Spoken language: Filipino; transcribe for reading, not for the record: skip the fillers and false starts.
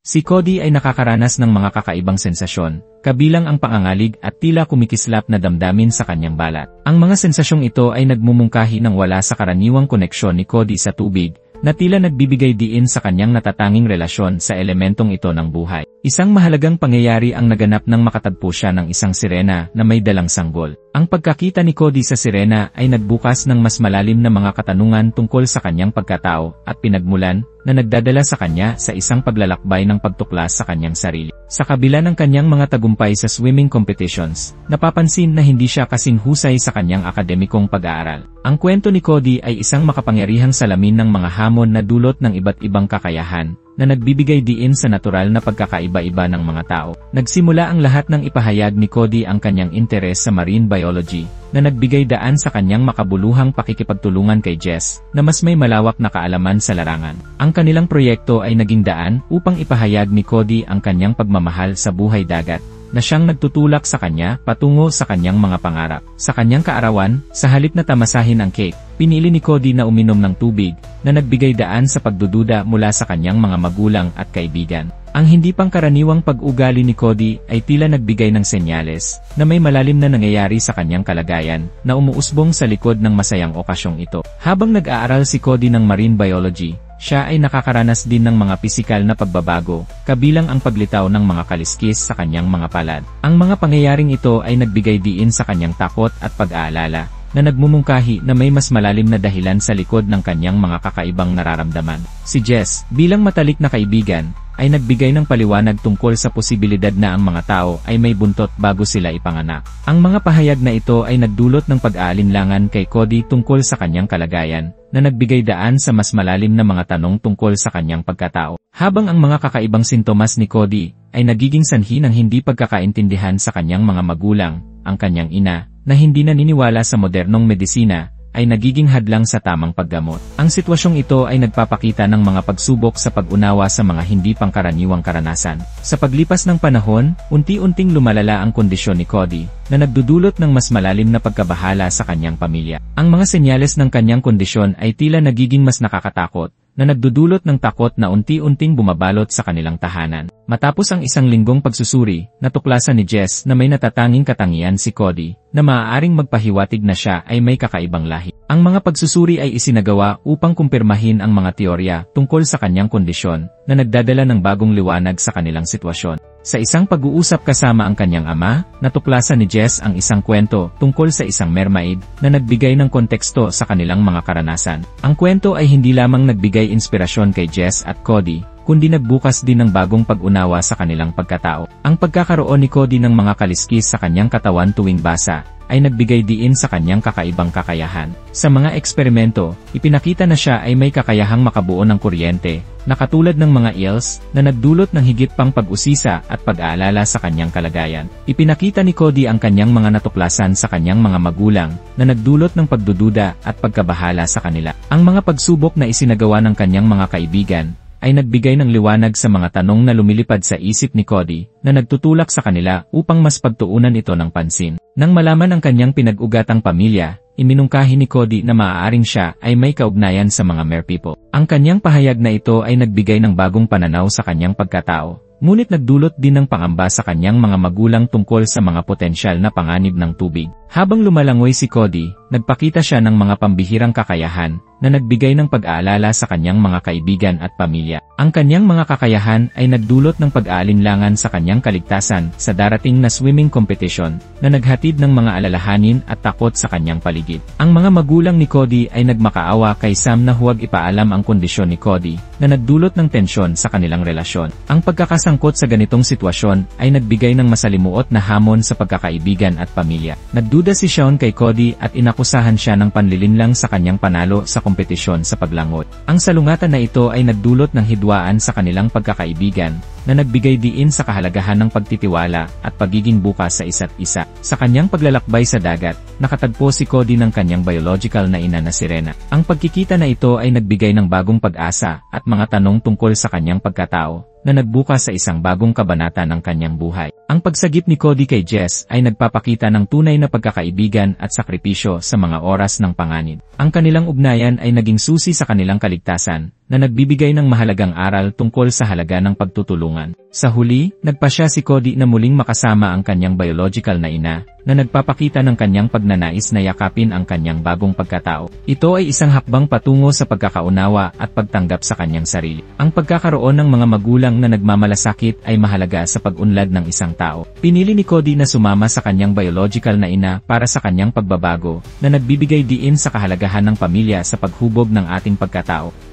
Si Cody ay nakakaranas ng mga kakaibang sensasyon, kabilang ang pangangalig at tila kumikislap na damdamin sa kanyang balat. Ang mga sensasyong ito ay nagmumungkahi ng wala sa karaniwang koneksyon ni Cody sa tubig, na tila nagbibigay diin sa kanyang natatanging relasyon sa elementong ito ng buhay. Isang mahalagang pangyayari ang naganap nang makatagpo siya ng isang sirena na may dalang sanggol. Ang pagkakita ni Cody sa sirena ay nagbukas ng mas malalim na mga katanungan tungkol sa kanyang pagkatao at pinagmulan na nagdadala sa kanya sa isang paglalakbay ng pagtuklas sa kanyang sarili. Sa kabila ng kanyang mga tagumpay sa swimming competitions, napapansin na hindi siya kasing husay sa kanyang akademikong pag-aaral. Ang kwento ni Cody ay isang makapangyarihang salamin ng mga hamon na dulot ng iba't ibang kakayahan, na nagbibigay diin sa natural na pagkakaiba-iba ng mga tao. Nagsimula ang lahat ng ipahayag ni Cody ang kanyang interes sa marine biology, na nagbigay daan sa kanyang makabuluhang pakikipagtulungan kay Jess, na mas may malawak na kaalaman sa larangan. Ang kanilang proyekto ay naging daan upang ipahayag ni Cody ang kanyang pagmamahal sa buhay dagat, na siyang nagtutulak sa kanya patungo sa kanyang mga pangarap. Sa kanyang kaarawan, sa halip na tamasahin ang cake, pinili ni Cody na uminom ng tubig, na nagbigay daan sa pagdududa mula sa kanyang mga magulang at kaibigan. Ang hindi pangkaraniwang pag-ugali ni Cody ay tila nagbigay ng senyales na may malalim na nangyayari sa kanyang kalagayan na umuusbong sa likod ng masayang okasyong ito. Habang nag-aaral si Cody ng marine biology, siya ay nakakaranas din ng mga pisikal na pagbabago, kabilang ang paglitaw ng mga kaliskis sa kanyang mga palad. Ang mga pangyayaring ito ay nagbigay diin sa kanyang takot at pag-aalala, na nagmumungkahi na may mas malalim na dahilan sa likod ng kanyang mga kakaibang nararamdaman. Si Jess, bilang matalik na kaibigan, ay nagbigay ng paliwanag tungkol sa posibilidad na ang mga tao ay may buntot bago sila ipanganak. Ang mga pahayag na ito ay nagdulot ng pag-aalinlangan kay Cody tungkol sa kanyang kalagayan, na nagbigay daan sa mas malalim na mga tanong tungkol sa kanyang pagkatao. Habang ang mga kakaibang sintomas ni Cody ay nagiging sanhi ng hindi pagkakaintindihan sa kanyang mga magulang, ang kanyang ina, na hindi naniniwala sa modernong medisina, ay nagiging hadlang sa tamang paggamot. Ang sitwasyong ito ay nagpapakita ng mga pagsubok sa pag-unawa sa mga hindi pangkaraniwang karanasan. Sa paglipas ng panahon, unti-unting lumalala ang kondisyon ni Cody, na nagdudulot ng mas malalim na pagkabahala sa kanyang pamilya. Ang mga senyales ng kanyang kondisyon ay tila nagiging mas nakakatakot, na nagdudulot ng takot na unti-unting bumabalot sa kanilang tahanan. Matapos ang isang linggong pagsusuri, natuklasan ni Jess na may natatanging katangian si Cody, na maaaring magpahiwatig na siya ay may kakaibang lahi. Ang mga pagsusuri ay isinagawa upang kumpirmahin ang mga teorya tungkol sa kanyang kondisyon, na nagdadala ng bagong liwanag sa kanilang sitwasyon. Sa isang pag-uusap kasama ang kanyang ama, natuklasan ni Jess ang isang kwento tungkol sa isang mermaid na nagbigay ng konteksto sa kanilang mga karanasan. Ang kwento ay hindi lamang nagbigay inspirasyon kay Jess at Cody, kundi nagbukas din ng bagong pag-unawa sa kanilang pagkatao. Ang pagkakaroon ni Cody ng mga kaliskis sa kanyang katawan tuwing basa, ay nagbigay diin sa kanyang kakaibang kakayahan. Sa mga eksperimento, ipinakita na siya ay may kakayahang makabuo ng kuryente, na katulad ng mga eels, na nagdulot ng higit pang pag-usisa at pag-aalala sa kanyang kalagayan. Ipinakita ni Cody ang kanyang mga natuklasan sa kanyang mga magulang, na nagdulot ng pagdududa at pagkabahala sa kanila. Ang mga pagsubok na isinagawa ng kanyang mga kaibigan, ay nagbigay ng liwanag sa mga tanong na lumilipad sa isip ni Cody, na nagtutulak sa kanila upang mas pagtuunan ito ng pansin. Nang malaman ang kanyang pinag-ugatang pamilya, iminungkahi ni Cody na maaaring siya ay may kaugnayan sa mga merpeople. Ang kanyang pahayag na ito ay nagbigay ng bagong pananaw sa kanyang pagkatao, ngunit nagdulot din ng pangamba sa kanyang mga magulang tungkol sa mga potensyal na panganib ng tubig. Habang lumalangoy si Cody, nagpakita siya ng mga pambihirang kakayahan, na nagbigay ng pag-aalala sa kanyang mga kaibigan at pamilya. Ang kanyang mga kakayahan ay nagdulot ng pag-aalinlangan sa kanyang kaligtasan sa darating na swimming competition, na naghatid ng mga alalahanin at takot sa kanyang paligid. Ang mga magulang ni Cody ay nagmakaawa kay Sam na huwag ipaalam ang kondisyon ni Cody, na nagdulot ng tensyon sa kanilang relasyon. Ang pagkakasangkot sa ganitong sitwasyon ay nagbigay ng masalimuot na hamon sa pagkakaibigan at pamilya. Nagduda si Sean kay Cody at inakusahan siya ng panlilinlang sa kanyang panalo sa kompetisyon sa paglangoy. Ang salungatan na ito ay nagdulot ng hidwaan sa kanilang pagkakaibigan, na nagbigay diin sa kahalagahan ng pagtitiwala at pagiging bukas sa isa't isa. Sa kanyang paglalakbay sa dagat, nakatagpo si Cody ng kanyang biological na ina na sirena. Ang pagkikita na ito ay nagbigay ng bagong pag-asa at mga tanong tungkol sa kanyang pagkatao, na nagbukas sa isang bagong kabanata ng kanyang buhay. Ang pagsagip ni Cody kay Jess ay nagpapakita ng tunay na pagkakaibigan at sakripisyo sa mga oras ng panganib. Ang kanilang ugnayan ay naging susi sa kanilang kaligtasan, na nagbibigay ng mahalagang aral tungkol sa halaga ng pagtutulungan. Sa huli, nagpasya si Cody na muling makasama ang kanyang biological na ina, na nagpapakita ng kanyang pagnanais na yakapin ang kanyang bagong pagkatao. Ito ay isang hakbang patungo sa pagkakaunawa at pagtanggap sa kanyang sarili. Ang pagkakaroon ng mga magulang na nagmamalasakit ay mahalaga sa pag-unlad ng isang tao. Pinili ni Cody na sumama sa kanyang biological na ina para sa kanyang pagbabago, na nagbibigay diin sa kahalagahan ng pamilya sa paghubog ng ating pagkatao.